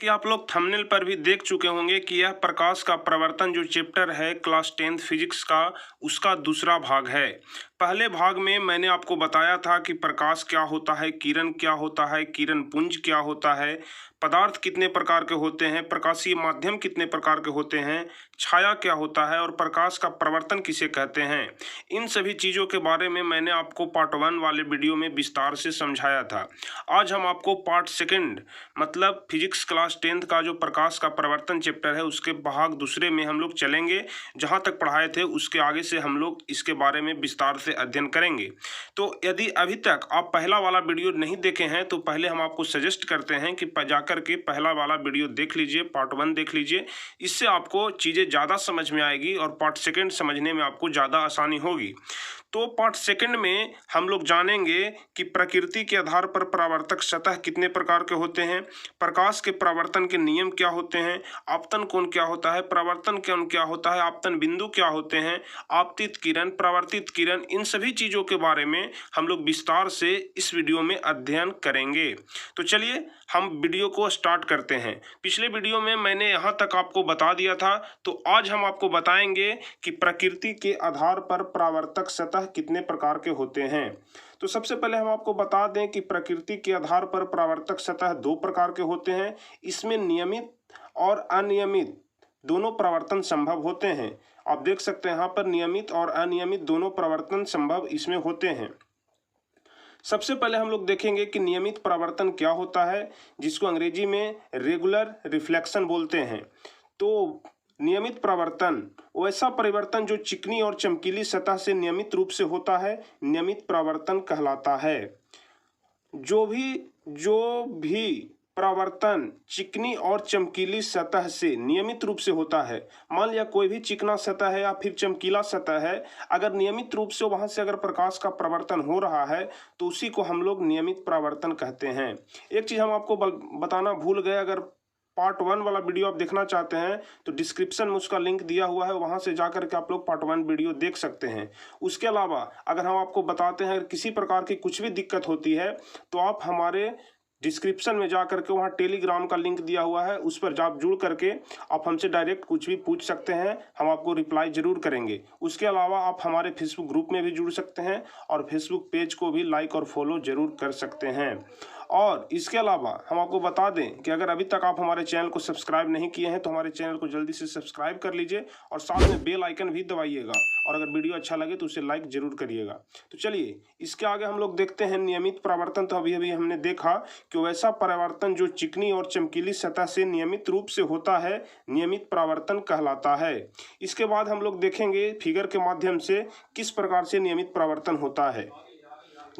कि आप लोग थंबनेल पर भी देख चुके होंगे कि यह प्रकाश का प्रवर्तन जो चैप्टर है क्लास 10th फिजिक्स का, उसका दूसरा भाग है। पहले भाग में मैंने आपको बताया था कि प्रकाश क्या होता है, किरण क्या होता है, किरण पुंज क्या होता है, पदार्थ कितने प्रकार के होते हैं, प्रकाशीय माध्यम कितने प्रकार के होते हैं, छाया क्या होता है और प्रकाश का प्रवर्तन किसे कहते हैं। इन सभी चीज़ों के बारे में मैंने आपको पार्ट 1 वाले वीडियो में विस्तार से समझाया था। आज हम आपको पार्ट 2 मतलब फिजिक्स क्लास 10th का जो प्रकाश का प्रवर्तन चैप्टर है उसके भाग दूसरे में हम लोग चलेंगे। जहाँ तक पढ़ाए थे उसके आगे से हम लोग इसके बारे में विस्तार से अध्ययन करेंगे। तो यदि अभी तक आप पहला वाला वीडियो नहीं देखे हैं तो पहले हम आपको सजेस्ट करते हैं कि जाकर के पहला वाला वीडियो देख लीजिए, पार्ट 1 देख लीजिए। इससे आपको चीज़ें ज़्यादा समझ में आएगी और पार्ट 2 समझने में आपको ज़्यादा आसानी होगी। तो पार्ट 2 में हम लोग जानेंगे कि प्रकृति के आधार पर परावर्तक सतह कितने प्रकार के होते हैं, प्रकाश के परावर्तन के नियम क्या होते हैं, आपतन कोण क्या होता है, परावर्तन कोण क्या होता है, आपतन बिंदु क्या होते हैं, आपतित किरण, परावर्तित किरण, इन सभी चीज़ों के बारे में हम लोग विस्तार से इस वीडियो में अध्ययन करेंगे। तो चलिए हम वीडियो को स्टार्ट करते हैं। पिछले वीडियो में मैंने यहाँ तक आपको बता दिया था, तो आज हम आपको बताएंगे कि प्रकृति के आधार पर परावर्तक सतह कितने प्रकार के होते हैं। तो सबसे पहले हम आपको बता दें कि प्रकृति के आधार पर परावर्तक सतह 2 प्रकार के होते हैं। इसमें नियमित और अनियमित दोनों परावर्तन संभव होते हैं। आप देख सकते हैं यहाँ पर नियमित और अनियमित दोनों परावर्तन संभव इसमें होते हैं। सबसे पहले हम लोग देखेंगे कि नियमित परावर्तन क्या होता है, जिसको अंग्रेजी में रेगुलर रिफ्लेक्शन बोलते हैं। तो नियमित परावर्तन वैसा परिवर्तन जो चिकनी और चमकीली सतह से नियमित रूप से होता है, नियमित परावर्तन कहलाता है। जो भी परावर्तन चिकनी और चमकीली सतह से नियमित रूप से होता है, मान लिया कोई भी चिकना सतह है या फिर चमकीला सतह है, अगर नियमित रूप से वहां से अगर प्रकाश का परावर्तन हो रहा है तो उसी को हम लोग नियमित परावर्तन कहते हैं। एक चीज हम आपको बताना भूल गए, अगर पार्ट 1 वाला वीडियो आप देखना चाहते हैं तो डिस्क्रिप्शन में उसका लिंक दिया हुआ है, वहां से जाकर के आप लोग पार्ट 1 वीडियो देख सकते हैं। उसके अलावा अगर हम आपको बताते हैं किसी प्रकार की कुछ भी दिक्कत होती है तो आप हमारे डिस्क्रिप्शन में जा करके वहाँ टेलीग्राम का लिंक दिया हुआ है, उस पर आप जुड़ करके आप हमसे डायरेक्ट कुछ भी पूछ सकते हैं, हम आपको रिप्लाई जरूर करेंगे। उसके अलावा आप हमारे फेसबुक ग्रुप में भी जुड़ सकते हैं और फेसबुक पेज को भी लाइक और फॉलो जरूर कर सकते हैं। और इसके अलावा हम आपको बता दें कि अगर अभी तक आप हमारे चैनल को सब्सक्राइब नहीं किए हैं तो हमारे चैनल को जल्दी से सब्सक्राइब कर लीजिए और साथ में बेल आइकन भी दबाइएगा, और अगर वीडियो अच्छा लगे तो उसे लाइक जरूर करिएगा। तो चलिए इसके आगे हम लोग देखते हैं नियमित परावर्तन। तो अभी हमने देखा कि वैसा परावर्तन जो चिकनी और चमकीली सतह से नियमित रूप से होता है, नियमित परावर्तन कहलाता है। इसके बाद हम लोग देखेंगे फिगर के माध्यम से किस प्रकार से नियमित परावर्तन होता है।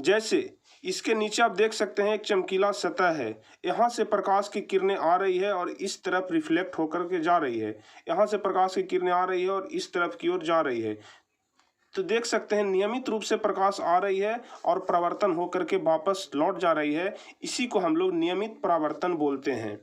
जैसे इसके नीचे आप देख सकते हैं एक चमकीला सतह है, यहाँ से प्रकाश की किरणें आ रही है और इस तरफ रिफ्लेक्ट होकर के जा रही है, यहाँ से प्रकाश की किरणें आ रही है और इस तरफ की ओर जा रही है। तो देख सकते हैं नियमित रूप से प्रकाश आ रही है और परावर्तन होकर के वापस लौट जा रही है, इसी को हम लोग नियमित परावर्तन बोलते हैं।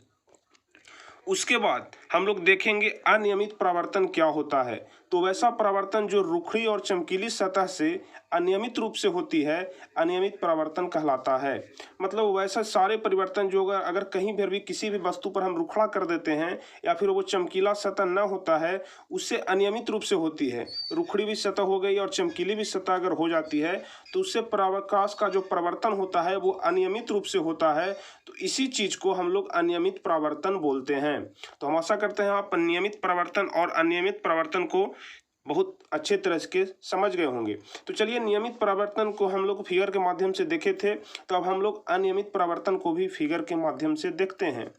उसके बाद हम लोग देखेंगे अनियमित परावर्तन क्या होता है। तो वैसा परावर्तन जो रुखड़ी और चमकीली सतह से अनियमित रूप से होती है, अनियमित परावर्तन कहलाता है। मतलब वैसा सारे परिवर्तन जो अगर कहीं भी किसी भी वस्तु पर हम रुखड़ा कर देते हैं या फिर वो चमकीला सतह न होता है, उससे अनियमित रूप से होती है। रुखड़ी भी सतह हो गई और चमकीली भी सतह अगर हो जाती है तो उससे प्रकाश का जो परिवर्तन होता है वो अनियमित रूप से होता है। तो इसी चीज को हम लोग अनियमित परावर्तन बोलते हैं। तो हम आशा करते हैं आप नियमित परावर्तन और अनियमित परावर्तन को बहुत अच्छे तरह से समझ गए होंगे। तो चलिए नियमित परावर्तन को हम लोग फिगर के माध्यम से देखे थे, तो अब हम लोग अनियमित परावर्तन को भी फिगर के माध्यम से देखते हैं।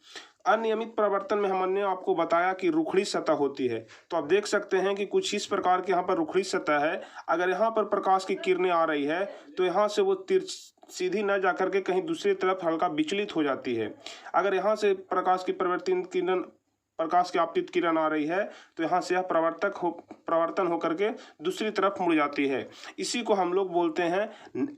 अनियमित परावर्तन में हमने आपको बताया कि रुखड़ी सतह होती है। तो आप देख सकते हैं कि कुछ इस प्रकार की यहाँ पर रुखड़ी सतह है। अगर यहाँ पर प्रकाश की किरणें आ रही है तो यहाँ से वो सीधी न जाकर के कहीं दूसरी तरफ हल्का विचलित हो जाती है। अगर यहाँ से प्रकाश की प्रकाश की आपतित किरण आ रही है तो यहाँ से यह परावर्तन होकर के दूसरी तरफ मुड़ जाती है। इसी को हम लोग बोलते हैं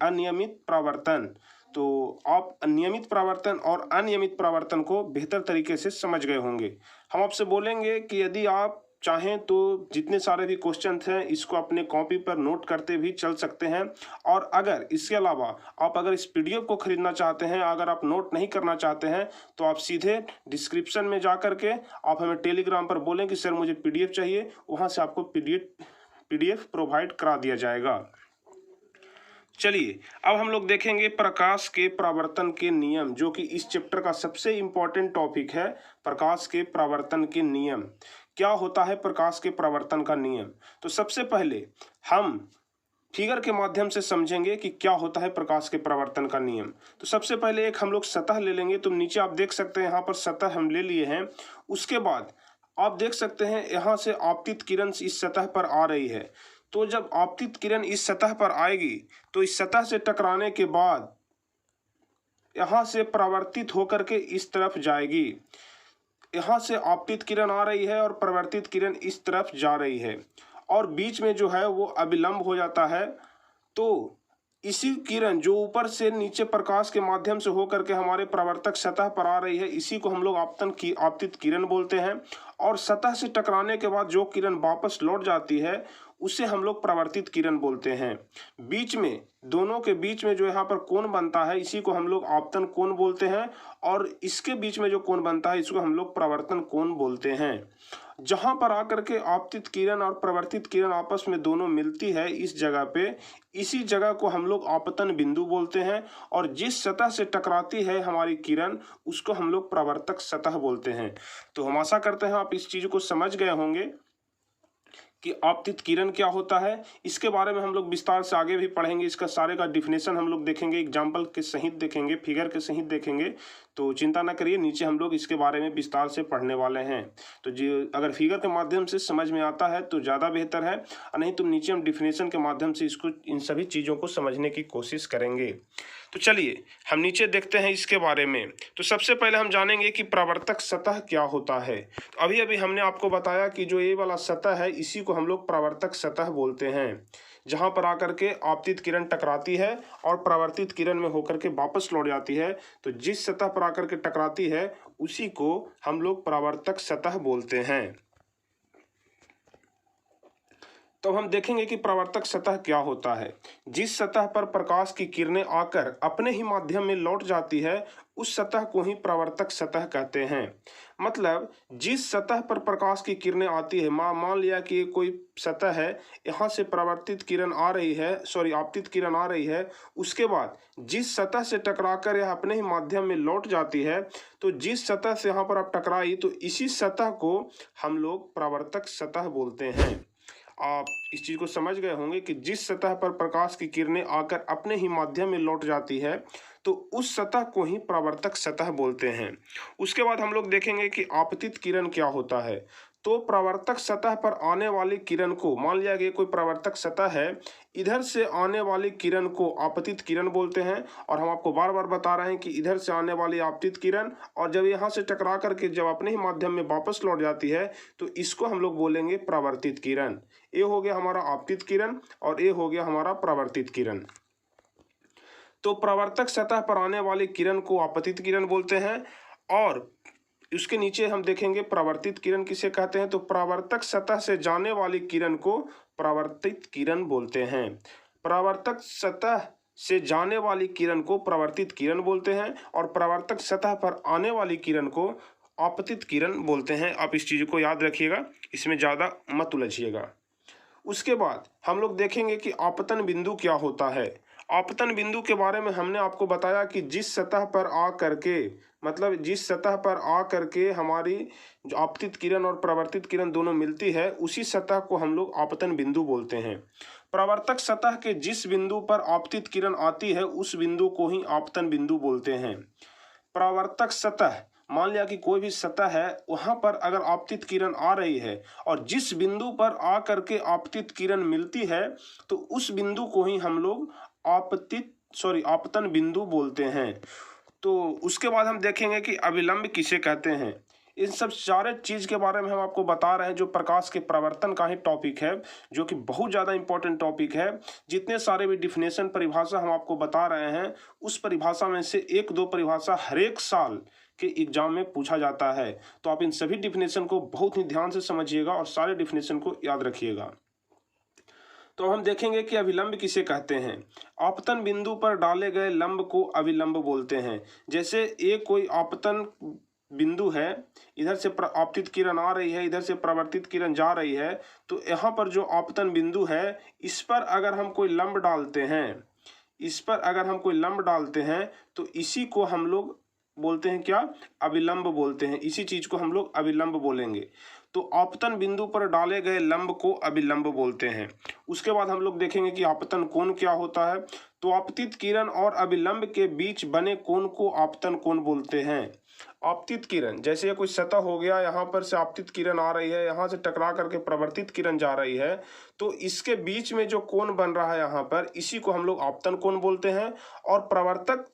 अनियमित परावर्तन। तो आप नियमित परावर्तन और अनियमित परावर्तन को बेहतर तरीके से समझ गए होंगे। हम आपसे बोलेंगे कि यदि आप चाहें तो जितने सारे भी क्वेश्चन हैं इसको अपने कॉपी पर नोट करते भी चल सकते हैं। और अगर इसके अलावा आप अगर इस पीडीएफ को खरीदना चाहते हैं, अगर आप नोट नहीं करना चाहते हैं, तो आप सीधे डिस्क्रिप्शन में जा करके आप हमें टेलीग्राम पर बोलें कि सर मुझे पीडीएफ चाहिए, वहाँ से आपको पीडीएफ प्रोवाइड करा दिया जाएगा। चलिए अब हम लोग देखेंगे प्रकाश के परावर्तन के नियम, जो कि इस चैप्टर का सबसे इम्पोर्टेंट टॉपिक है। प्रकाश के परावर्तन के नियम क्या होता है, प्रकाश के परावर्तन का नियम। तो सबसे पहले हम फिगर के माध्यम से समझेंगे कि क्या होता है प्रकाश के परावर्तन का नियम। तो सबसे पहले एक हम लोग सतह ले लेंगे। तो नीचे आप देख सकते हैं यहाँ पर सतह हम ले लिए हैं। उसके बाद आप देख सकते हैं यहाँ से आपतित किरण इस सतह पर आ रही है। तो जब आपतित किरण इस सतह पर आएगी तो इस सतह से टकराने के बाद यहाँ से परावर्तित होकर के इस तरफ जाएगी। यहाँ से आपतित किरण आ रही है और परावर्तित किरण इस तरफ जा रही है, और बीच में जो है वो अभिलंब हो जाता है। तो इसी किरण जो ऊपर से नीचे प्रकाश के माध्यम से होकर के हमारे परावर्तक सतह पर आ रही है, इसी को हम लोग आपतित किरण बोलते हैं। और सतह से टकराने के बाद जो किरण वापस लौट जाती है उसे हम लोग परावर्तित किरण बोलते हैं। बीच में दोनों के बीच में जो यहाँ पर कोण बनता है इसी को हम लोग आपतन कोण बोलते हैं, और इसके बीच में जो कोण बनता है इसको हम लोग परावर्तन कोण बोलते हैं। जहां पर आकर के आपतित किरण और परावर्तित किरण आपस में दोनों मिलती है इस जगह पे, इसी जगह को हम लोग आपतन बिंदु बोलते हैं। और जिस सतह से टकराती है हमारी किरण उसको हम लोग परावर्तक सतह बोलते हैं। तो हम आशा करते हैं आप इस चीज को समझ गए होंगे कि आपतित किरण क्या होता है। इसके बारे में हम लोग विस्तार से आगे भी पढ़ेंगे। इसका सारे का डिफिनेशन हम लोग देखेंगे, एग्जाम्पल के सहित देखेंगे, फिगर के सहित देखेंगे। तो चिंता ना करिए, नीचे हम लोग इसके बारे में विस्तार से पढ़ने वाले हैं। तो जी अगर फिगर के माध्यम से समझ में आता है तो ज़्यादा बेहतर है, और नहीं तो नीचे हम डिफिनेशन के माध्यम से इसको इन सभी चीज़ों को समझने की कोशिश करेंगे। तो चलिए हम नीचे देखते हैं इसके बारे में। तो सबसे पहले हम जानेंगे कि परावर्तक सतह क्या होता है। तो अभी अभी हमने आपको बताया कि जो ये वाला सतह है इसी को हम लोग परावर्तक सतह बोलते हैं, जहां पर आकर के आपतित किरण टकराती है और परावर्तित किरण में होकर के वापस लौट जाती है। तो जिस सतह पर आकर के टकराती है उसी को हम लोग परावर्तक सतह बोलते हैं। तो हम देखेंगे कि परावर्तक सतह क्या होता है। जिस सतह पर प्रकाश की किरणें आकर अपने ही माध्यम में लौट जाती है उस सतह को ही परावर्तक सतह कहते हैं। मतलब जिस सतह पर प्रकाश की किरणें आती है, मान लिया कि कोई सतह है, यहाँ से परावर्तित किरण आ रही है, आपतित किरण आ रही है, उसके बाद जिस सतह से टकराकर यह अपने ही माध्यम में लौट जाती है, तो जिस सतह से यहाँ पर आप टकराई तो इसी सतह को हम लोग परावर्तक सतह बोलते हैं। आप इस चीज को समझ गए होंगे कि जिस सतह पर प्रकाश की किरणें आकर अपने ही माध्यम में लौट जाती है तो उस सतह को ही परावर्तक सतह बोलते हैं। उसके बाद हम लोग देखेंगे कि आपतित किरण क्या होता है। तो परावर्तक सतह पर आने वाली किरण को, मान लिया कि कोई परावर्तक सतह है, इधर से आने वाली किरण को आपतित किरण बोलते हैं। और हम आपको बार बार बता रहे हैं कि इधर से आने वाली आपतित किरण, और जब यहाँ से टकरा करके जब अपने ही माध्यम में वापस लौट जाती है तो इसको हम लोग बोलेंगे परावर्तित किरण। ये हो गया हमारा आपतित किरण और ये हो गया हमारा परावर्तित किरण। तो परावर्तक सतह पर आने वाली किरण को आपतित किरण बोलते हैं, और उसके नीचे हम देखेंगे परावर्तित किरण किसे कहते हैं। तो परावर्तक सतह से जाने वाली किरण को परावर्तित किरण बोलते हैं। परावर्तक सतह से जाने वाली किरण को परावर्तित किरण बोलते हैं, और परावर्तक सतह पर आने वाली किरण को आपतित किरण बोलते हैं। आप इस चीज को याद रखिएगा, इसमें ज़्यादा मत उलझिएगा। उसके बाद हम लोग देखेंगे कि आपतन बिंदु क्या होता है। आपतन बिंदु के बारे में हमने आपको बताया कि जिस सतह पर आ करके, मतलब जिस सतह पर आ करके हमारी जो आपतित किरण और परावर्तित किरण दोनों मिलती है उसी सतह को हम लोग आपतन बिंदु बोलते हैं। परावर्तक सतह के जिस बिंदु पर आपतित किरण आती है उस बिंदु को ही आपतन बिंदु बोलते हैं। परावर्तक सतह, मान लिया कि कोई भी सतह है, वहां पर अगर आपतित किरण आ रही है और जिस बिंदु पर आ करके आपतित किरण मिलती है तो उस बिंदु को ही हम लोग आपतन बिंदु बोलते हैं। तो उसके बाद हम देखेंगे कि अभिलंब किसे कहते हैं। इन सब सारे चीज़ के बारे में हम आपको बता रहे हैं जो प्रकाश के परावर्तन का ही टॉपिक है, जो कि बहुत ज़्यादा इंपॉर्टेंट टॉपिक है। जितने सारे भी डिफिनेशन परिभाषा हम आपको बता रहे हैं उस परिभाषा में से एक दो परिभाषा हर एक साल के एग्जाम में पूछा जाता है। तो आप इन सभी डिफिनेशन को बहुत ही ध्यान से समझिएगा और सारे डिफिनेशन को याद रखिएगा। तो हम देखेंगे कि अभिलंब किसे कहते हैं। आपतन बिंदु पर डाले गए लंब को अभिलंब बोलते हैं। जैसे एक कोई आपतन बिंदु है, इधर से आपतित किरण आ रही है, इधर से प्रवर्तित किरण जा रही है, तो यहाँ पर जो आपतन बिंदु है, इस पर अगर हम कोई लंब डालते हैं, इस पर अगर हम कोई लंब डालते हैं तो इसी को हम लोग बोलते हैं क्या, अभिलंब बोलते हैं। इसी चीज को हम लोग अभिलंब बोलेंगे। तो आपतन बिंदु पर डाले गए लंब को अभिलंब बोलते हैं। उसके बाद हम लोग देखेंगे कि आपतन कोण क्या होता है। तो आपतित किरण और अभिलंब के बीच बने कोण को आपतन कोण बोलते हैं। आपतित किरण, जैसे ये कोई सतह हो गया, यहाँ पर से आपतित किरण आ रही है, यहाँ से टकरा करके प्रवर्तित किरण जा रही है, तो इसके बीच में जो कोण बन रहा है यहाँ पर, इसी को हम लोग आपतन कोण बोलते हैं। और प्रवर्तक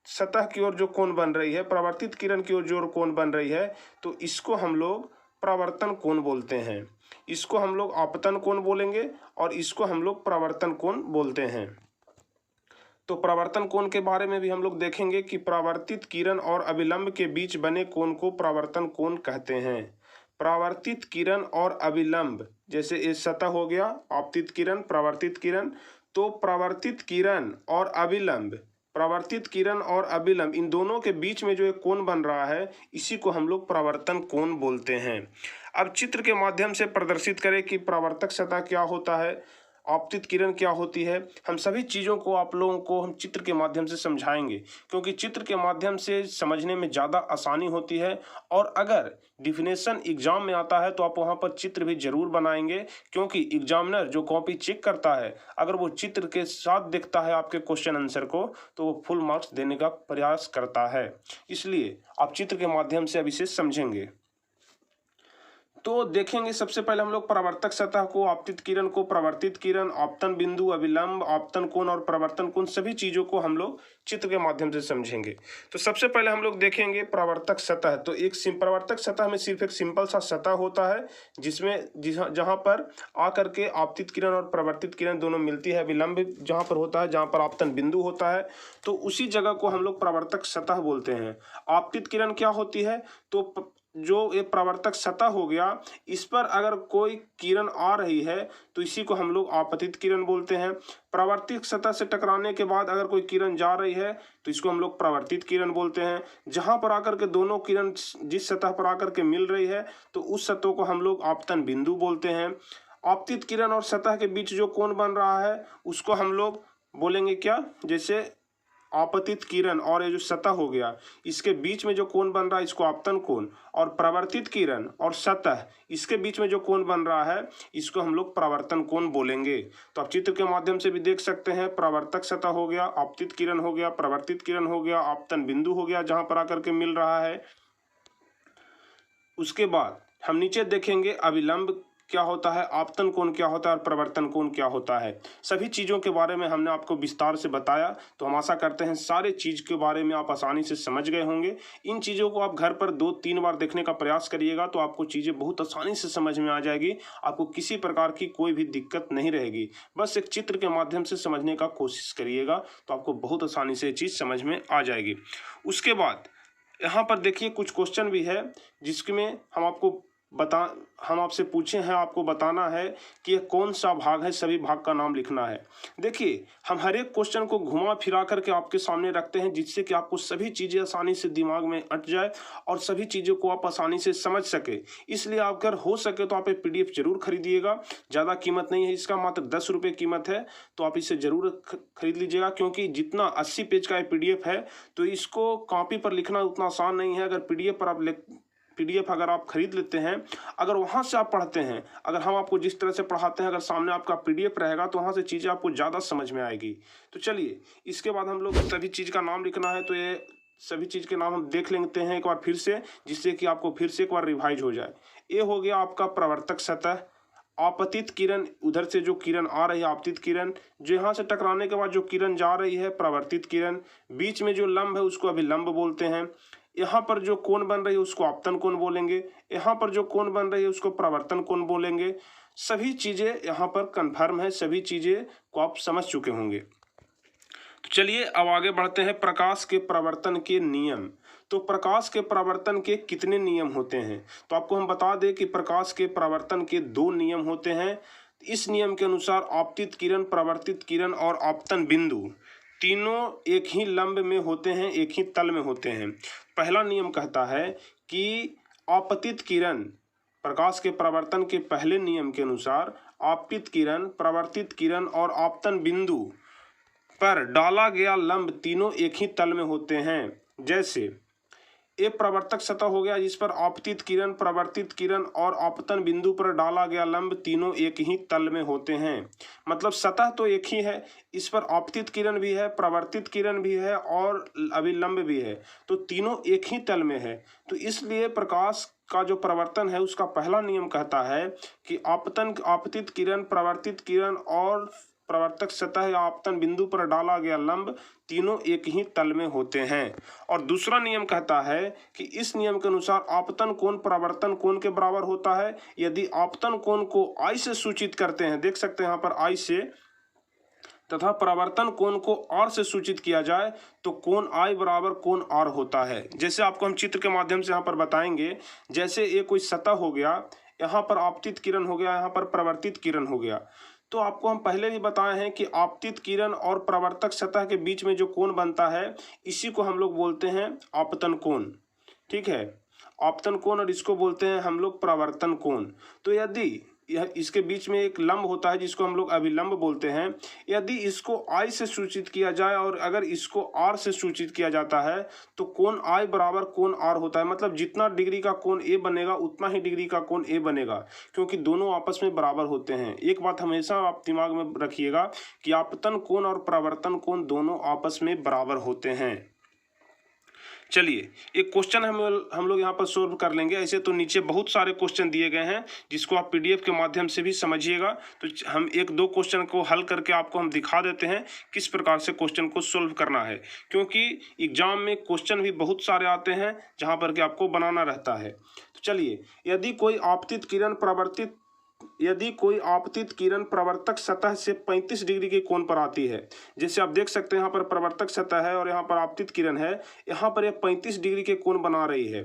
सतह की ओर जो कोण बन रही है, प्रवर्तित किरण की ओर जो कोण बन रही है, तो इसको हम लोग प्रवर्तन कोण बोलते हैं। इसको हम लोग आपतन कोण बोलेंगे और इसको हम लोग प्रवर्तन कोण बोलते हैं। तो प्रवर्तन कोण के बारे में भी हम लोग देखेंगे कि परावर्तित किरण और अभिलंब के बीच बने कोण को प्रवर्तन कोण कहते हैं। परावर्तित किरण और अभिलंब, जैसे ये सतह हो गया, आपतित किरण, प्रवर्तित किरण, तो प्रवर्तित किरण और अभिलंब, परावर्तित किरण और अभिलंब, इन दोनों के बीच में जो एक कोण बन रहा है, इसी को हम लोग प्रवर्तन कोण बोलते हैं। अब चित्र के माध्यम से प्रदर्शित करें कि परावर्तक सतह क्या होता है, आपतित किरण क्या होती है। हम सभी चीज़ों को आप लोगों को हम चित्र के माध्यम से समझाएंगे, क्योंकि चित्र के माध्यम से समझने में ज़्यादा आसानी होती है। और अगर डिफिनेशन एग्जाम में आता है तो आप वहाँ पर चित्र भी जरूर बनाएंगे, क्योंकि एग्जामिनर जो कॉपी चेक करता है, अगर वो चित्र के साथ देखता है आपके क्वेश्चन आंसर को, तो वो फुल मार्क्स देने का प्रयास करता है। इसलिए आप चित्र के माध्यम से अब इसे समझेंगे। तो देखेंगे सबसे पहले हम लोग परावर्तक सतह को, आपतित किरण को, प्रवर्तित किरण, आपतन बिंदु, अभिलंब, आपतन कोण और प्रवर्तन कोण, सभी चीजों को हम लोग चित्र के माध्यम से समझेंगे। तो सबसे पहले हम लोग देखेंगे परावर्तक सतह। तो एक परावर्तक सतह में सिर्फ एक सिंपल सा सतह होता है, जिसमें जहां पर आकर के आपतित किरण और प्रवर्तित किरण दोनों मिलती है। अभिलंब जहां पर होता है, जहां पर आपतन बिंदु होता है, तो उसी जगह को हम लोग परावर्तक सतह बोलते हैं। आपतित किरण क्या होती है, तो जो ये परावर्तक सतह हो गया, इस पर अगर कोई किरण आ रही है तो इसी को हम लोग आपतित किरण बोलते हैं। परावर्तित सतह से टकराने के बाद अगर कोई किरण जा रही है तो इसको हम लोग प्रवर्तित किरण बोलते हैं। जहां पर आकर के दोनों किरण जिस सतह पर आकर के मिल रही है, तो उस सतह को हम लोग आपतन बिंदु बोलते हैं। आपतित किरण और सतह के बीच जो कोण बन रहा है, उसको हम लोग बोलेंगे क्या, जैसे आपतित किरण और ये जो सतह हो गया, इसके बीच में जो कोण बन रहा है, इसको आपतन कोण। और प्रवर्तित किरण और सतह, इसके बीच में जो कोण बन रहा है, इसको हम लोग प्रवर्तन कोण बोलेंगे। तो आप चित्र के माध्यम से भी देख सकते हैं, प्रवर्तक सतह हो गया, आपतित किरण हो गया, प्रवर्तित किरण हो गया, आपतन बिंदु हो गया जहां पर आकर के मिल रहा है। उसके बाद हम नीचे देखेंगे अभिलंब क्या होता है, आपतन कोण क्या होता है और प्रवर्तन कोण क्या होता है। सभी चीज़ों के बारे में हमने आपको विस्तार से बताया। तो हम आशा करते हैं सारे चीज़ के बारे में आप आसानी से समझ गए होंगे। इन चीज़ों को आप घर पर 2-3 बार देखने का प्रयास करिएगा, तो आपको चीज़ें बहुत आसानी से समझ में आ जाएगी। आपको किसी प्रकार की कोई भी दिक्कत नहीं रहेगी। बस एक चित्र के माध्यम से समझने का कोशिश करिएगा, तो आपको बहुत आसानी से ये चीज़ समझ में आ जाएगी। उसके बाद यहाँ पर देखिए कुछ क्वेश्चन भी है, जिसमें हम आपसे पूछे हैं, आपको बताना है कि यह कौन सा भाग है, सभी भाग का नाम लिखना है। देखिए, हम हर एक क्वेश्चन को घुमा फिरा करके आपके सामने रखते हैं, जिससे कि आपको सभी चीज़ें आसानी से दिमाग में अट जाए और सभी चीज़ों को आप आसानी से समझ सके। इसलिए आप अगर हो सके तो आप एक PDF जरूर खरीदिएगा। ज़्यादा कीमत नहीं है इसका, मात्र 10 रुपये कीमत है। तो आप इसे ज़रूर खरीद लीजिएगा, क्योंकि जितना 80 पेज का PDF है, तो इसको कॉपी पर लिखना उतना आसान नहीं है। अगर PDF अगर आप खरीद लेते हैं, अगर वहाँ से आप पढ़ते हैं, अगर हम आपको जिस तरह से पढ़ाते हैं, अगर सामने आपका PDF रहेगा, तो वहाँ से चीज़ें आपको ज़्यादा समझ में आएगी। तो चलिए, इसके बाद हम लोग सभी चीज़ का नाम लिखना है। तो ये सभी चीज़ के नाम हम देख लेते हैं एक बार फिर से, जिससे कि आपको फिर से एक बार रिवाइज हो जाए। ये हो गया आपका प्रवर्तक सतह। आपतित किरण, उधर से जो किरण आ रही है आपतित किरण, जो यहाँ से टकराने के बाद जो किरण जा रही है प्रवर्तित किरण, बीच में जो लंब है उसको अभिलंब बोलते हैं। यहाँ पर जो कोण बन रही है उसको आपतन कोण बोलेंगे। यहाँ पर जो कोण बन रही है उसको प्रवर्तन कोण बोलेंगे। सभी चीज़ें यहाँ पर कन्फर्म है, सभी चीज़ें को आप समझ चुके होंगे। तो चलिए अब आगे बढ़ते हैं, प्रकाश के प्रवर्तन के नियम। तो प्रकाश के परावर्तन के कितने नियम होते हैं? तो आपको हम बता दें कि प्रकाश के परावर्तन के 2 नियम होते हैं। इस नियम के अनुसार आपतित किरण, परावर्तित किरण और आपतन बिंदु तीनों एक ही लंब में होते हैं, एक ही तल में होते हैं। पहला नियम कहता है कि आपतित किरण, प्रकाश के परावर्तन के पहले नियम के अनुसार आपतित किरण, परावर्तित किरण और आपतन बिंदु पर डाला गया लंब तीनों एक ही तल में होते हैं। जैसे एक प्रवर्तक सतह हो गया जिस पर आपतित किरण, परावर्तित किरण और आपतन बिंदु पर डाला गया लंब तीनों एक ही तल में होते हैं। मतलब सतह तो एक ही है, इस पर आपतित किरण भी है, परावर्तित किरण भी है और अभिलंब भी है, तो तीनों एक ही तल में है। तो इसलिए प्रकाश का जो परावर्तन है उसका पहला नियम कहता है कि आपतित किरण, परावर्तित किरण और प्रवर्तक सतह या आपतन बिंदु पर डाला गया लंब तीनों एक ही तल में होते हैं। और दूसरा नियम कहता है कि इस नियम के अनुसार आपतन कोण परावर्तन कोण के बराबर होता है यदि आपतन कोण को I से सूचित करते हैं, देख सकते हैं यहाँ पर I से, तथा परावर्तन कोण को R से सूचित किया जाए तो कोण I बराबर कोण R होता है। जैसे आपको हम चित्र के माध्यम से यहाँ पर बताएंगे, जैसे ये कोई सतह हो गया, यहाँ पर आपतित किरण हो गया, यहाँ पर परावर्तित किरण हो गया। तो आपको हम पहले भी बताए हैं कि आपतित किरण और परावर्तक सतह के बीच में जो कोण बनता है इसी को हम लोग बोलते हैं आपतन कोण। ठीक है, आपतन कोण, और इसको बोलते हैं हम लोग परावर्तन कोण। तो यदि यह इसके बीच में एक लंब होता है जिसको हम लोग अभिलंब बोलते हैं, यदि इसको I से सूचित किया जाए और अगर इसको R से सूचित किया जाता है तो कोण I बराबर कोण R होता है। मतलब जितना डिग्री का कोण A बनेगा उतना ही डिग्री का कोण A बनेगा, क्योंकि दोनों आपस में बराबर होते हैं। एक बात हमेशा आप दिमाग में रखिएगा कि आपतन कोण और परावर्तन कोण दोनों आपस में बराबर होते हैं। चलिए एक क्वेश्चन हम लोग यहाँ पर सोल्व कर लेंगे। ऐसे तो नीचे बहुत सारे क्वेश्चन दिए गए हैं जिसको आप PDF के माध्यम से भी समझिएगा। तो हम एक दो क्वेश्चन को हल करके आपको हम दिखा देते हैं किस प्रकार से क्वेश्चन को सोल्व करना है, क्योंकि एग्जाम में क्वेश्चन भी बहुत सारे आते हैं जहाँ पर कि आपको बनाना रहता है। तो चलिए, यदि कोई आपतित किरण प्रवर्तक सतह से 35 डिग्री के कोण पर आती है, जैसे आप देख सकते हैं यहाँ पर प्रवर्तक सतह है और यहाँ पर आपतित किरण है, यहाँ पर यह 35 डिग्री के कोण बना रही है,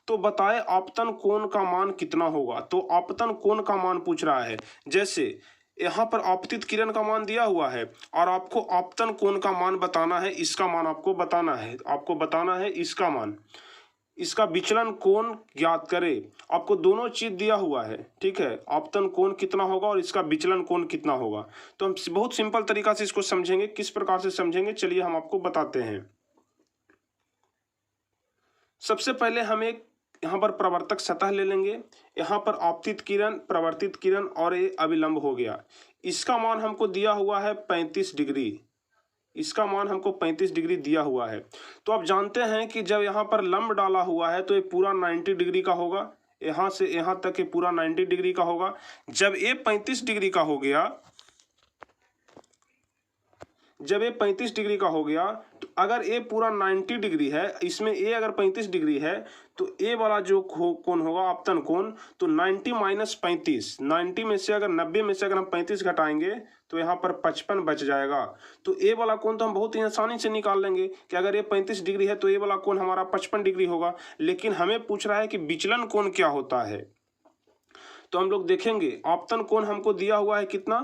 तो बताए आपतन कोण का मान कितना होगा। तो आपतन कोण का मान पूछ रहा है। जैसे यहाँ पर आपतित किरण का मान दिया हुआ है और आपको आपतन कोण का मान बताना है, इसका मान आपको बताना है इसका मान, इसका विचलन कोण ज्ञात करें। आपको दोनों चीज दिया हुआ है, ठीक है, आपतन कोण कितना होगा और इसका विचलन कोण कितना होगा। तो हम बहुत सिंपल तरीका से इसको समझेंगे। किस प्रकार से समझेंगे, चलिए हम आपको बताते हैं। सबसे पहले हम एक यहाँ पर प्रवर्तक सतह ले लेंगे, यहाँ पर आपतित किरण, प्रवर्तित किरण और ये अभिलंब हो गया। इसका मान हमको दिया हुआ है 35 डिग्री, इसका मान हमको 35 डिग्री दिया हुआ है। तो आप जानते हैं कि जब यहाँ पर लंब डाला हुआ है तो ये पूरा 90 डिग्री का होगा, यहाँ से यहाँ तक ये पूरा 90 डिग्री का होगा। जब ये 35 डिग्री का हो गया, जब ये 35 डिग्री का हो गया तो अगर ए पूरा 90 डिग्री है, इसमें ए अगर 35 डिग्री है तो ए वाला जो कोण होगा आपतन कोण, तो 90 माइनस 35, 90 में से अगर 90 में से अगर हम 35 घटाएंगे तो यहाँ पर 55 बच जाएगा। तो ए वाला कोण तो हम बहुत ही आसानी से निकाल लेंगे कि अगर ये 35 डिग्री है तो ए वाला कोण हमारा 55 डिग्री होगा। लेकिन हमें पूछ रहा है कि विचलन कोण क्या होता है। तो हम लोग देखेंगे, आपतन कोण हमको दिया हुआ है कितना,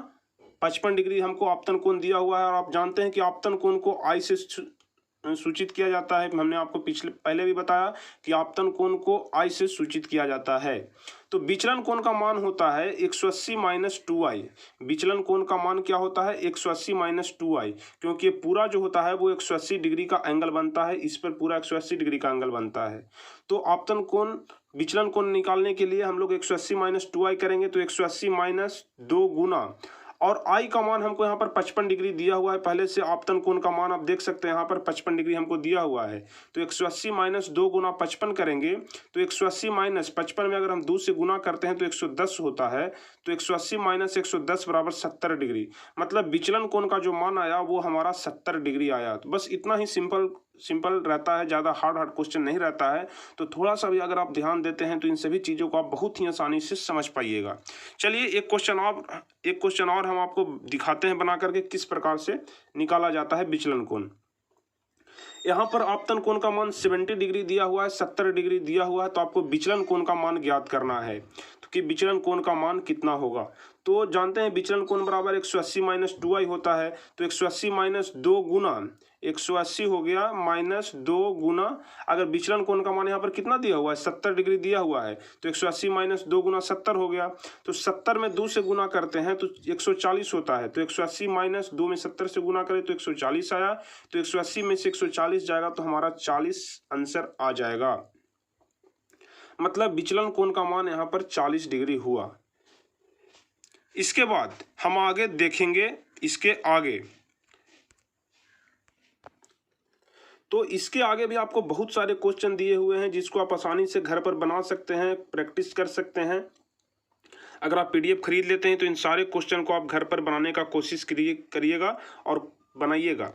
55 डिग्री हमको आपतन कोण दिया हुआ है। और आप जानते हैं कि आपतन कोण को I से सूचित किया जाता है। हमने आपको पहले भी बताया कि आपतन कोण को I से सूचित किया जाता है। तो विचलन कोण का मान होता है 180 माइनस 2I। विचलन कोण का मान क्या होता है, 180 माइनस 2I, क्योंकि पूरा जो होता है वो 180 डिग्री का एंगल बनता है, इस पर पूरा 180 डिग्री का एंगल बनता है। तो आपतन कोण, विचलन कोण निकालने के लिए हम लोग 180 माइनस 2I करेंगे, तो 180 माइनस 2 गुना, और I का मान हमको यहाँ पर 55 डिग्री दिया हुआ है पहले से। आपतन कोण का मान आप देख सकते हैं यहाँ पर 55 डिग्री हमको दिया हुआ है। तो 180 माइनस 2 गुना 55 करेंगे तो 180 माइनस 55 में अगर हम 2 से गुना करते हैं तो 110 होता है। तो 180 माइनस 110 बराबर 70 डिग्री। मतलब विचलन कोण का जो मान आया वो हमारा 70 डिग्री आया। तो बस इतना ही सिंपल रहता है, ज़्यादा हार्ड क्वेश्चन नहीं रहता है। तो थोड़ा सा भी अगर आप ध्यान देते हैं तो इन सभी चीज़ों को आप बहुत ही आसानी से समझ पाइएगा। चलिए एक क्वेश्चन और हम आपको दिखाते हैं बना करके किस प्रकार से निकाला जाता है विचलन कोण। यहाँ पर आपतन कोण का मान 70 डिग्री दिया हुआ है, 70 डिग्री दिया हुआ है, तो आपको विचलन कोण का मान ज्ञात करना है। तो कि विचलन कोण का मान कितना होगा, तो जानते हैं विचलन कोण बराबर 180 माइनस 2i होता है। तो 180 माइनस 2 गुना 180 हो गया माइनस 2 गुना, अगर विचलन कोण का मान यहाँ पर कितना दिया हुआ है 70 डिग्री दिया हुआ है, तो 180 माइनस 2 गुना 70 हो गया। तो 70 में 2 से गुना करते हैं तो 140 होता है। तो 180 माइनस 2 में 70 से गुना करें तो 140 आया। तो 180 में से 140 जाएगा तो हमारा 40 आंसर आ जाएगा। मतलब विचलन कोण का मान यहाँ पर 40 डिग्री हुआ। इसके बाद हम आगे देखेंगे इसके आगे, तो इसके आगे भी आपको बहुत सारे क्वेश्चन दिए हुए हैं जिसको आप आसानी से घर पर बना सकते हैं, प्रैक्टिस कर सकते हैं। अगर आप पीडीएफ खरीद लेते हैं तो इन सारे क्वेश्चन को आप घर पर बनाने का कोशिश करिएगा और बनाइएगा।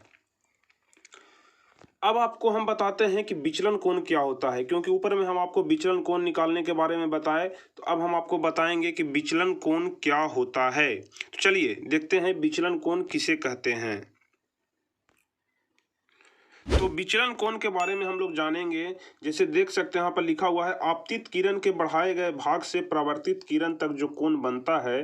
अब आपको हम बताते हैं कि विचलन कोण क्या होता है, क्योंकि ऊपर में हम आपको विचलन कोण निकालने के बारे में बताए, तो अब हम आपको बताएंगे कि विचलन कोण क्या होता है। तो चलिए देखते हैं विचलन कोण किसे कहते हैं। तो विचलन कोण के बारे में हम लोग जानेंगे। जैसे देख सकते हैं यहाँ पर लिखा हुआ है, आपतित किरण के बढ़ाए गए भाग से परावर्तित किरण तक जो कोण बनता है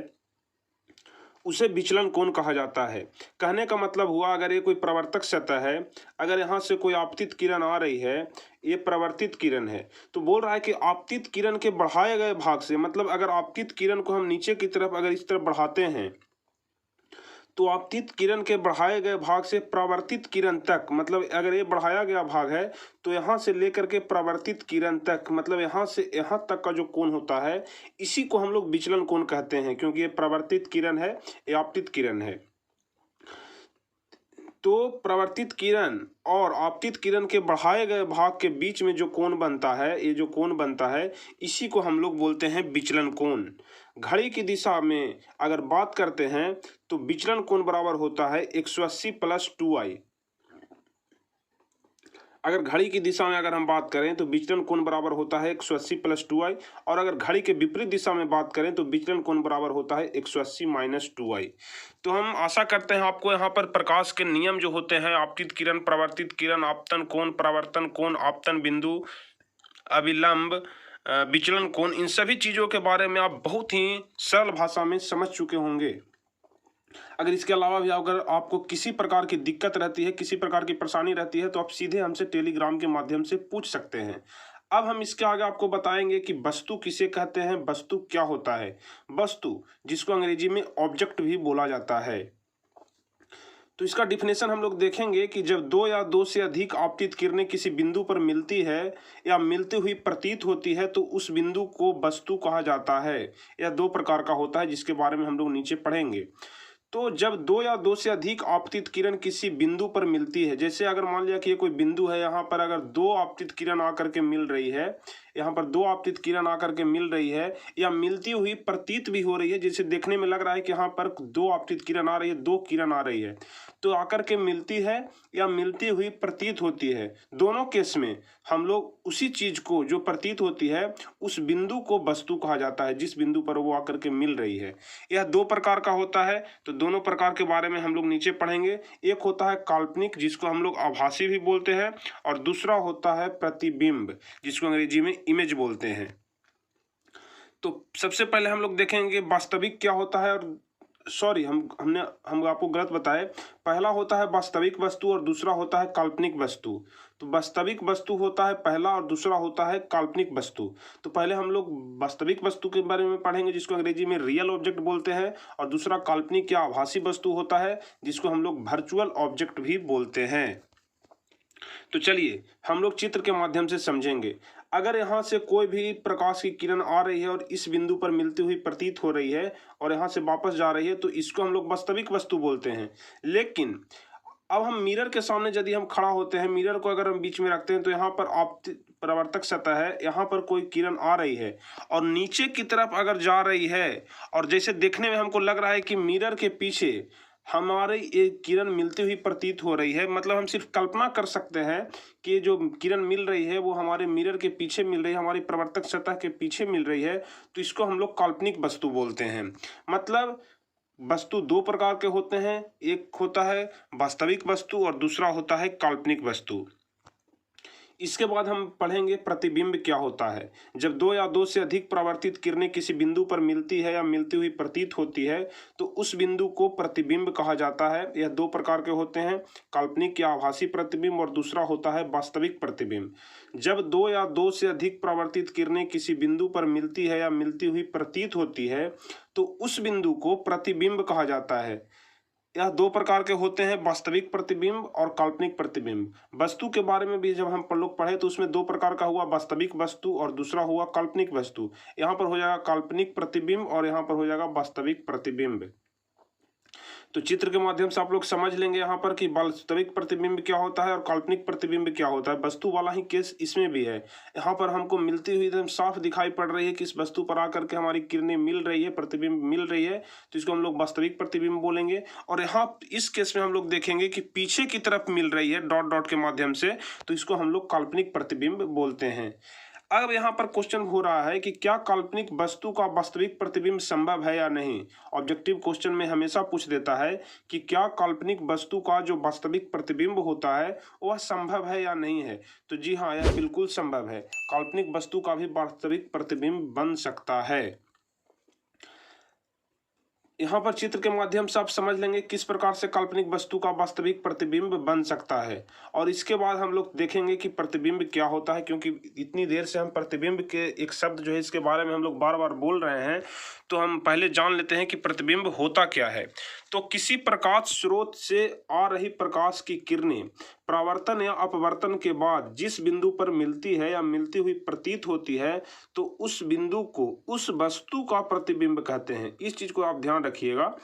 उसे विचलन कोण कहा जाता है। कहने का मतलब हुआ, अगर ये कोई प्रवर्तक सतह है, अगर यहाँ से कोई आपतित किरण आ रही है, ये प्रवर्तित किरण है, तो बोल रहा है कि आपतित किरण के बढ़ाए गए भाग से, मतलब अगर आपतित किरण को हम नीचे की तरफ अगर इस तरफ बढ़ाते हैं तो आपतित किरण के बढ़ाए गए भाग से परावर्तित किरण तक, मतलब अगर ये बढ़ाया गया भाग है तो यहाँ से लेकर के परावर्तित किरण तक, मतलब यहाँ से यहाँ तक का जो कोण होता है इसी को हम लोग विचलन कोण कहते हैं, क्योंकि ये परावर्तित किरण है, ये आपतित किरण है। तो परावर्तित किरण और आपतित किरण के बढ़ाए गए भाग के बीच में जो कोण बनता है, ये जो कोण बनता है इसी को हम लोग बोलते हैं विचलन कोण। घड़ी की दिशा में अगर बात करते हैं तो विचलन कोण बराबर होता है 180 प्लस 2i। अगर घड़ी की दिशा में अगर हम बात करें तो विचलन कोण बराबर होता है 180 प्लस 2i, और अगर घड़ी के विपरीत दिशा में बात करें तो विचलन कोण बराबर होता है 180 माइनस 2i। तो हम आशा करते हैं आपको यहाँ पर प्रकाश के नियम जो होते हैं, आपतित किरण, परावर्तित किरण, आपतन कोण, परावर्तन कोण, आपतन बिंदु, अभिलंब, विचलन कोण, इन सभी चीज़ों के बारे में आप बहुत ही सरल भाषा में समझ चुके होंगे। अगर इसके अलावा भी अगर आपको किसी प्रकार की दिक्कत रहती है, किसी प्रकार की परेशानी रहती है, तो आप सीधे हमसे टेलीग्राम के माध्यम से पूछ सकते हैं। अब हम इसके आगे आपको बताएंगे कि वस्तु किसे कहते हैं, वस्तु क्या होता है। वस्तु जिसको अंग्रेजी में ऑब्जेक्ट भी बोला जाता है। तो इसका डिफिनेशन हम लोग देखेंगे कि जब दो या दो से अधिक आपतित किरणें किसी बिंदु पर मिलती है या मिलती हुई प्रतीत होती है तो उस बिंदु को वस्तु कहा जाता है। यह दो प्रकार का होता है जिसके बारे में हम लोग नीचे पढ़ेंगे। तो जब दो या दो से अधिक आपतित किरण किसी बिंदु पर मिलती है, जैसे अगर मान लिया कि ये कोई बिंदु है, यहाँ पर अगर दो आपतित किरण आकर के मिल रही है, यहाँ पर दो आपतित किरण आकर के मिल रही है या मिलती हुई प्रतीत भी हो रही है, जैसे देखने में लग रहा है कि यहाँ पर दो आपतित किरण आ रही है, दो किरण आ रही है, तो आकर के मिलती है या मिलती हुई प्रतीत होती है, दोनों केस में हम लोग उसी चीज को जो प्रतीत होती है उस बिंदु को वस्तु कहा जाता है, जिस बिंदु पर वो आकर के मिल रही है। यह दो प्रकार का होता है, तो दोनों प्रकार के बारे में हम लोग नीचे पढ़ेंगे। एक होता है काल्पनिक, जिसको हम लोग आभासी भी बोलते हैं, और दूसरा होता है प्रतिबिंब, जिसको अंग्रेजी में इमेज बोलते हैं। तो सबसे पहले हम लोग देखेंगे वास्तविक क्या होता है, और हम आपको गलत बताए। पहला होता है वास्तविक वस्तु और दूसरा होता है काल्पनिक वस्तु। तो वास्तविक वस्तु होता है पहला और दूसरा होता है काल्पनिक वस्तु। तो पहले हम लोग वास्तविक वस्तु के बारे में पढ़ेंगे, जिसको अंग्रेजी में रियल ऑब्जेक्ट बोलते हैं, और दूसरा काल्पनिक या आभासी वस्तु होता है जिसको हम लोग वर्चुअल ऑब्जेक्ट भी बोलते हैं। तो चलिए हम लोग चित्र के माध्यम से समझेंगे। अगर यहाँ से कोई भी प्रकाश की किरण आ रही है और इस बिंदु पर मिलती हुई प्रतीत हो रही है और यहाँ से वापस जा रही है, तो इसको हम लोग वास्तविक वस्तु बोलते हैं। लेकिन अब हम मिरर के सामने यदि हम खड़ा होते हैं, मिरर को अगर हम बीच में रखते हैं, तो यहाँ पर परावर्तक सतह है, यहाँ पर कोई किरण आ रही है और नीचे की तरफ अगर जा रही है, और जैसे देखने में हमको लग रहा है कि मिरर के पीछे हमारी एक किरण मिलती हुई प्रतीत हो रही है, मतलब हम सिर्फ कल्पना कर सकते हैं कि जो किरण मिल रही है वो हमारे मिरर के पीछे मिल रही है, हमारी परावर्तक सतह के पीछे मिल रही है, तो इसको हम लोग काल्पनिक वस्तु बोलते हैं। मतलब वस्तु दो प्रकार के होते हैं, एक होता है वास्तविक वस्तु और दूसरा होता है काल्पनिक वस्तु। इसके बाद हम पढ़ेंगे प्रतिबिंब क्या होता है। जब दो या दो से अधिक परावर्तित किरणें किसी बिंदु पर मिलती है या मिलती हुई प्रतीत होती है तो उस बिंदु को प्रतिबिंब कहा जाता है। यह दो प्रकार के होते हैं, काल्पनिक या आभासी प्रतिबिंब और दूसरा होता है वास्तविक प्रतिबिंब। जब दो या दो से अधिक परावर्तित किरणें किसी बिंदु पर मिलती है या मिलती हुई प्रतीत होती है तो उस बिंदु को प्रतिबिंब कहा जाता है। यह दो प्रकार के होते हैं, वास्तविक प्रतिबिंब और काल्पनिक प्रतिबिंब। वस्तु के बारे में भी जब हम लोग पढ़े तो उसमें दो प्रकार का हुआ, वास्तविक वस्तु और दूसरा हुआ काल्पनिक वस्तु। यहाँ पर हो जाएगा काल्पनिक प्रतिबिंब और यहाँ पर हो जाएगा वास्तविक प्रतिबिंब। तो चित्र के माध्यम से आप लोग समझ लेंगे यहाँ पर कि वास्तविक प्रतिबिंब क्या होता है और काल्पनिक प्रतिबिंब क्या होता है। वस्तु वाला ही केस इसमें भी है। यहाँ पर हमको मिलती हुई एकदम साफ दिखाई पड़ रही है कि इस वस्तु पर आकर के हमारी किरणें मिल रही है, प्रतिबिंब मिल रही है, तो इसको हम लोग वास्तविक प्रतिबिंब बोलेंगे। और यहाँ इस केस में हम लोग देखेंगे कि पीछे की तरफ मिल रही है डॉट डॉट के माध्यम से, तो इसको हम लोग काल्पनिक प्रतिबिंब बोलते हैं। अब यहाँ पर क्वेश्चन हो रहा है कि क्या काल्पनिक वस्तु का वास्तविक प्रतिबिंब संभव है या नहीं। ऑब्जेक्टिव क्वेश्चन में हमेशा पूछ देता है कि क्या काल्पनिक वस्तु का जो वास्तविक प्रतिबिंब होता है वह संभव है या नहीं है। तो जी हाँ, यह बिल्कुल संभव है। काल्पनिक वस्तु का भी वास्तविक प्रतिबिंब बन सकता है। यहाँ पर चित्र के माध्यम से आप समझ लेंगे किस प्रकार से काल्पनिक वस्तु का वास्तविक प्रतिबिंब बन सकता है। और इसके बाद हम लोग देखेंगे कि प्रतिबिंब क्या होता है, क्योंकि इतनी देर से हम प्रतिबिंब के एक शब्द जो है इसके बारे में हम लोग बार बार बोल रहे हैं, तो हम पहले जान लेते हैं कि प्रतिबिंब होता क्या है। तो किसी प्रकाश स्रोत से आ रही प्रकाश की किरणें परावर्तन या अपवर्तन के बाद जिस बिंदु पर मिलती है या मिलती हुई प्रतीत होती है तो उस बिंदु को उस वस्तु का प्रतिबिंब कहते हैं। इस चीज को आप ध्यान रखिएगा,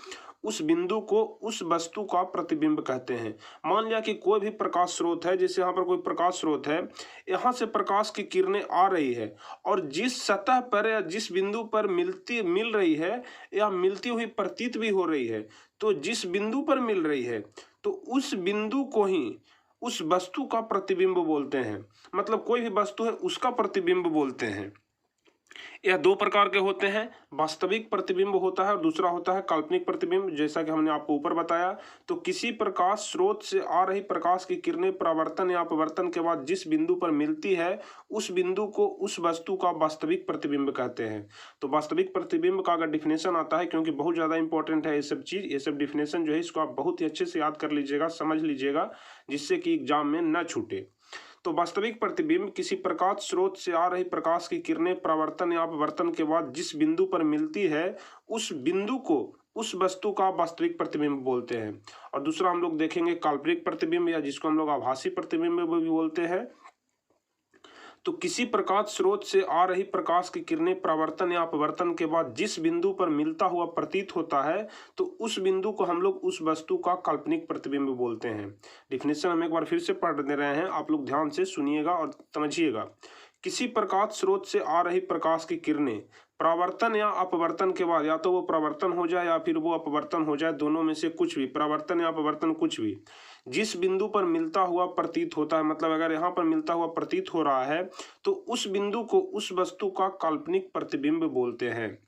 उस बिंदु को उस वस्तु का प्रतिबिंब कहते हैं। मान लिया कि कोई भी प्रकाश स्रोत है, जैसे यहाँ पर कोई प्रकाश स्रोत है, यहाँ से प्रकाश की किरणें आ रही है और जिस सतह पर या जिस बिंदु पर मिल रही है या मिलती हुई प्रतीत भी हो रही है, तो जिस बिंदु पर मिल रही है तो उस बिंदु को ही उस वस्तु का प्रतिबिंब बोलते हैं। मतलब कोई भी वस्तु है उसका प्रतिबिंब बोलते हैं। यह दो प्रकार के होते हैं, वास्तविक प्रतिबिंब होता है और दूसरा होता है काल्पनिक प्रतिबिंब। जैसा कि हमने आपको ऊपर बताया, तो किसी प्रकाश स्रोत से आ रही प्रकाश की किरणें परावर्तन या अपवर्तन के बाद जिस बिंदु पर मिलती है उस बिंदु को उस वस्तु का वास्तविक प्रतिबिंब कहते हैं। तो वास्तविक प्रतिबिंब का अगर डिफिनेशन आता है, क्योंकि बहुत ज़्यादा इंपॉर्टेंट है ये सब चीज़, ये सब डिफिनेशन जो है इसको आप बहुत ही अच्छे से याद कर लीजिएगा, समझ लीजिएगा, जिससे कि एग्जाम में न छूटे। तो वास्तविक प्रतिबिंब किसी प्रकाश स्रोत से आ रही प्रकाश की किरणें परावर्तन या अपवर्तन के बाद जिस बिंदु पर मिलती है उस बिंदु को उस वस्तु का वास्तविक प्रतिबिंब बोलते हैं। और दूसरा हम लोग देखेंगे काल्पनिक प्रतिबिंब, या जिसको हम लोग आभासी प्रतिबिंब भी बोलते हैं। तो किसी प्रकाश स्रोत से आ रही प्रकाश की किरणें परावर्तन या अपवर्तन के बाद जिस बिंदु पर मिलता हुआ प्रतीत होता है तो उस बिंदु को हम लोग उस वस्तु का काल्पनिक प्रतिबिंब बोलते हैं। डिफिनेशन हम एक बार फिर से पढ़ दे रहे हैं, आप लोग ध्यान से सुनिएगा और समझिएगा। किसी प्रकाश स्रोत से आ रही प्रकाश की किरणें परावर्तन या अपवर्तन के बाद, या तो वो परावर्तन हो जाए या फिर वो अपवर्तन हो जाए, दोनों में से कुछ भी, परावर्तन या अपवर्तन कुछ भी, जिस बिंदु पर मिलता हुआ प्रतीत होता है, मतलब अगर यहाँ पर मिलता हुआ प्रतीत हो रहा है तो उस बिंदु को उस वस्तु का काल्पनिक प्रतिबिंब बोलते हैं।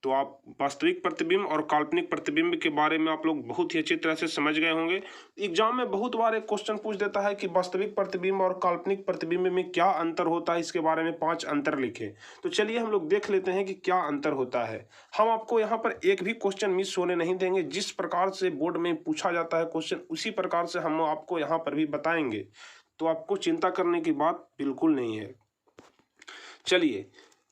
तो आप वास्तविक प्रतिबिंब और काल्पनिक प्रतिबिंब के बारे में आप लोग बहुत ही अच्छी तरह से समझ गए होंगे। एग्जाम में बहुत बार एक क्वेश्चन पूछ देता है कि वास्तविक प्रतिबिंब और काल्पनिक प्रतिबिंब में क्या अंतर होता है, इसके बारे में 5 अंतर लिखें। तो चलिए हम लोग देख लेते हैं कि क्या अंतर होता है। हम आपको यहाँ पर एक भी क्वेश्चन मिस होने नहीं देंगे। जिस प्रकार से बोर्ड में पूछा जाता है क्वेश्चन, उसी प्रकार से हम आपको यहाँ पर भी बताएंगे, तो आपको चिंता करने की बात बिल्कुल नहीं है। चलिए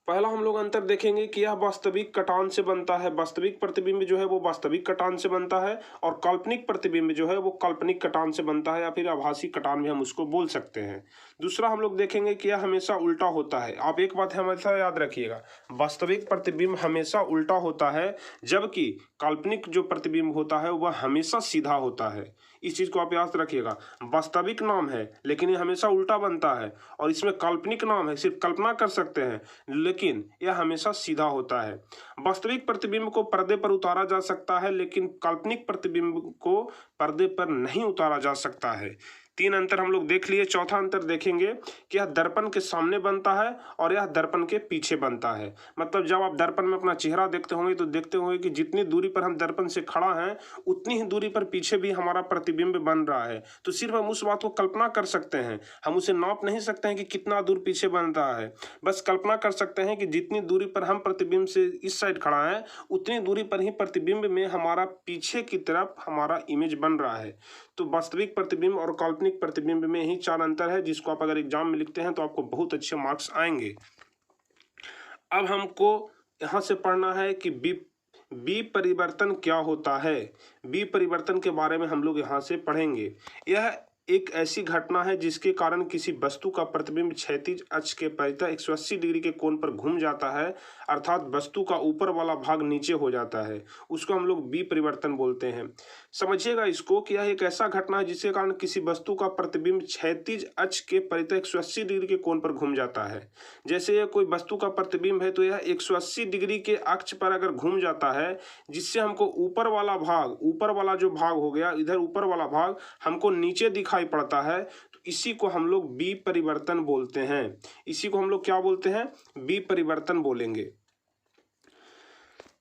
पहला हम लोग अंतर देखेंगे कि यह वास्तविक कटान से बनता है। वास्तविक प्रतिबिंब जो है वो वास्तविक कटान से बनता है और काल्पनिक प्रतिबिंब जो है वो काल्पनिक कटान से बनता है, या फिर आभासी कटान भी हम उसको बोल सकते हैं। दूसरा हम लोग देखेंगे कि यह हमेशा उल्टा होता है। आप एक बात हमेशा याद रखिएगा, वास्तविक प्रतिबिंब हमेशा उल्टा होता है, जबकि काल्पनिक जो प्रतिबिंब होता है वह हमेशा सीधा होता है। इस चीज को आप याद रखिएगा। वास्तविक नाम है लेकिन ये हमेशा उल्टा बनता है, और इसमें काल्पनिक नाम है, सिर्फ कल्पना कर सकते हैं, लेकिन यह हमेशा सीधा होता है। वास्तविक प्रतिबिंब को पर्दे पर उतारा जा सकता है, लेकिन काल्पनिक प्रतिबिंब को पर्दे पर नहीं उतारा जा सकता है। तीन अंतर हम लोग देख लिए। चौथा अंतर देखेंगे कि यह दर्पण के सामने बनता है और यह दर्पण के पीछे बनता है। मतलब जब आप दर्पण में अपना चेहरा देखते होंगे तो देखते होंगे कि जितनी दूरी पर हम दर्पण से खड़ा हैं उतनी ही दूरी पर पीछे भी हमारा प्रतिबिंब बन रहा है। तो सिर्फ हम उस बात को कल्पना कर सकते हैं, हम उसे नाप नहीं सकते हैं कि कितना दूर पीछे बन रहा है। बस कल्पना कर सकते हैं कि जितनी दूरी पर हम प्रतिबिंब से इस साइड खड़ा है उतनी दूरी पर ही प्रतिबिंब में हमारा पीछे की तरफ हमारा इमेज बन रहा है। तो वास्तविक प्रतिबिंब और काल्पनिक प्रतिबिंब में ही चार अंतर है, जिसको आप अगर एग्जाम में लिखते हैं तो आपको बहुत अच्छे मार्क्स आएंगे। अब हमको यहाँ से पढ़ना है कि बी परिवर्तन क्या होता है। बी परिवर्तन के बारे में हम लोग यहाँ से पढ़ेंगे। यह एक ऐसी घटना है जिसके कारण किसी वस्तु का प्रतिबिंब क्षैतिज अक्ष के परितः 180 डिग्री के कोण पर घूम जाता है, अर्थात वस्तु का ऊपर वाला भाग नीचे हो जाता है। उसको हम लोग बी परिवर्तन बोलते हैं। समझिएगा इसको कि यह एक ऐसा घटना है जिसके कारण किसी वस्तु का प्रतिबिंब क्षैतिज अक्ष के परितः 180 डिग्री के कोण पर घूम जाता है। जैसे यह कोई वस्तु का प्रतिबिंब है तो यह 180 डिग्री के अक्ष पर अगर घूम जाता है, जिससे हमको ऊपर वाला जो भाग हो गया, इधर ऊपर वाला भाग हमको नीचे दिखाई पड़ता है, तो इसी को हम लोग बी परिवर्तन बोलते हैं। इसी को हम लोग क्या बोलते हैं? बी परिवर्तन बोलेंगे।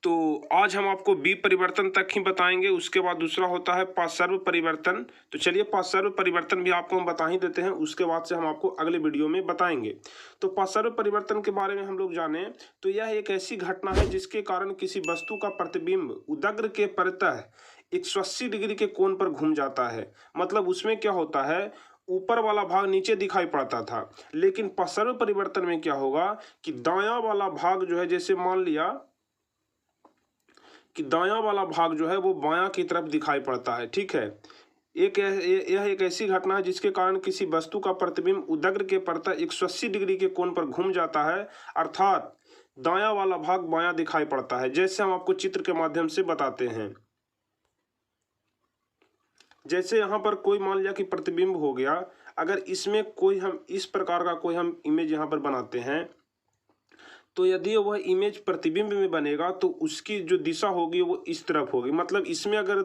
तो आज हम आपको बी परिवर्तन तक ही बताएंगे। उसके बाद दूसरा होता है पार्श्व परिवर्तन। तो चलिए पार्श्व परिवर्तन भी आपको हम बता ही देते हैं, उसके बाद से हम आपको अगले वीडियो में बताएंगे। तो पार्श्व परिवर्तन के बारे में हम लोग जाने तो यह एक ऐसी घटना है जिसके कारण किसी वस्तु का प्रतिबिंब उदग्र के परितः 180 डिग्री के कोण पर घूम जाता है। मतलब उसमें क्या होता है, ऊपर वाला भाग नीचे दिखाई पड़ता था, लेकिन पार्श्व परिवर्तन में क्या होगा कि दायां वाला भाग जो है, जैसे मान लिया कि दायां वाला भाग जो है वो बायां की तरफ दिखाई पड़ता है। ठीक है, यह एक ऐसी घटना है जिसके कारण किसी वस्तु का प्रतिबिंब उदग्र के परितः 180 डिग्री के कोण पर घूम जाता है, अर्थात दायां वाला भाग बायां दिखाई पड़ता है। जैसे हम आपको चित्र के माध्यम से बताते हैं। जैसे यहाँ पर कोई मान लिया कि प्रतिबिंब हो गया, अगर इसमें कोई हम इस प्रकार का कोई हम इमेज यहाँ पर बनाते हैं, तो यदि वह इमेज प्रतिबिंब में बनेगा तो उसकी जो दिशा होगी वो इस तरफ होगी। मतलब इसमें अगर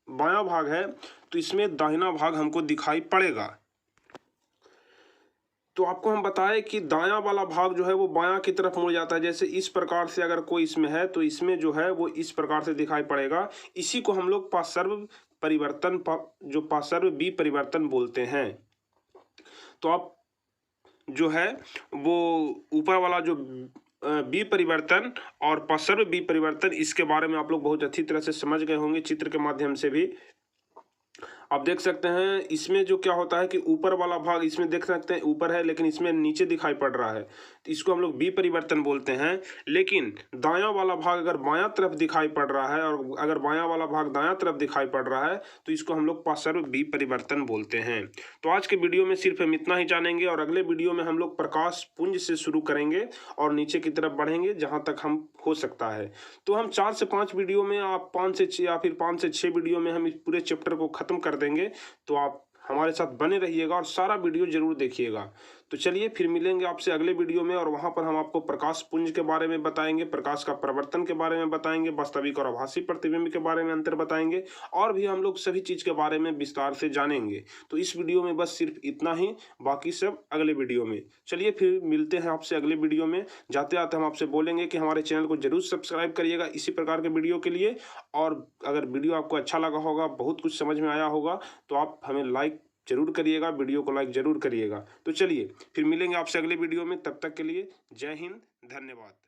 बायां भाग है तो इसमें दाहिना भाग हमको दिखाई पड़ेगा। तो आपको हम बताएं कि दायां वाला भाग जो है वो बायां की तरफ मुड़ जाता है। जैसे इस प्रकार से अगर कोई इसमें है तो इसमें जो है वो इस प्रकार से दिखाई पड़ेगा। इसी को हम लोग पार्श्व परिवर्तन, जो पार्श्व बी परिवर्तन बोलते हैं। तो आप जो है वो ऊपर वाला जो बी परिवर्तन और पार्श्व बी परिवर्तन, इसके बारे में आप लोग बहुत अच्छी तरह से समझ गए होंगे चित्र के माध्यम से भी। आप देख सकते हैं इसमें जो क्या होता है कि ऊपर वाला भाग इसमें देख सकते हैं ऊपर है, लेकिन इसमें नीचे दिखाई पड़ रहा है, तो इसको हम लोग बी परिवर्तन बोलते हैं। लेकिन दायां वाला भाग अगर बायां तरफ दिखाई पड़ रहा है और अगर बायां वाला भाग दायां तरफ दिखाई पड़ रहा है तो इसको हम लोग पार्श्व बी परिवर्तन बोलते हैं। तो आज के वीडियो में सिर्फ हम इतना ही जानेंगे और अगले वीडियो में हम लोग प्रकाश पुंज से शुरू करेंगे और नीचे की तरफ बढ़ेंगे जहां तक हम हो सकता है। तो हम 4 से 5 वीडियो में, आप 5 से 6 या फिर 5 से 6 वीडियो में हम इस पूरे चैप्टर को खत्म कर देंगे। तो आप हमारे साथ बने रहिएगा और सारा वीडियो जरूर देखिएगा। तो चलिए फिर मिलेंगे आपसे अगले वीडियो में और वहां पर हम आपको प्रकाश पुंज के बारे में बताएंगे, प्रकाश का प्रवर्तन के बारे में बताएंगे, वास्तविक और आभासी प्रतिबिंब के बारे में अंतर बताएंगे और भी हम लोग सभी चीज के बारे में विस्तार से जानेंगे। तो इस वीडियो में बस सिर्फ इतना ही, बाकी सब अगले वीडियो में। चलिए फिर मिलते हैं आपसे अगले वीडियो में। जाते आते हम आपसे बोलेंगे कि हमारे चैनल को जरूर सब्सक्राइब करिएगा इसी प्रकार के वीडियो के लिए। और अगर वीडियो आपको अच्छा लगा होगा, बहुत कुछ समझ में आया होगा, तो आप हमें लाइक जरूर करिएगा, वीडियो को लाइक जरूर करिएगा। तो चलिए फिर मिलेंगे आपसे अगले वीडियो में, तब तक के लिए जय हिंद, धन्यवाद।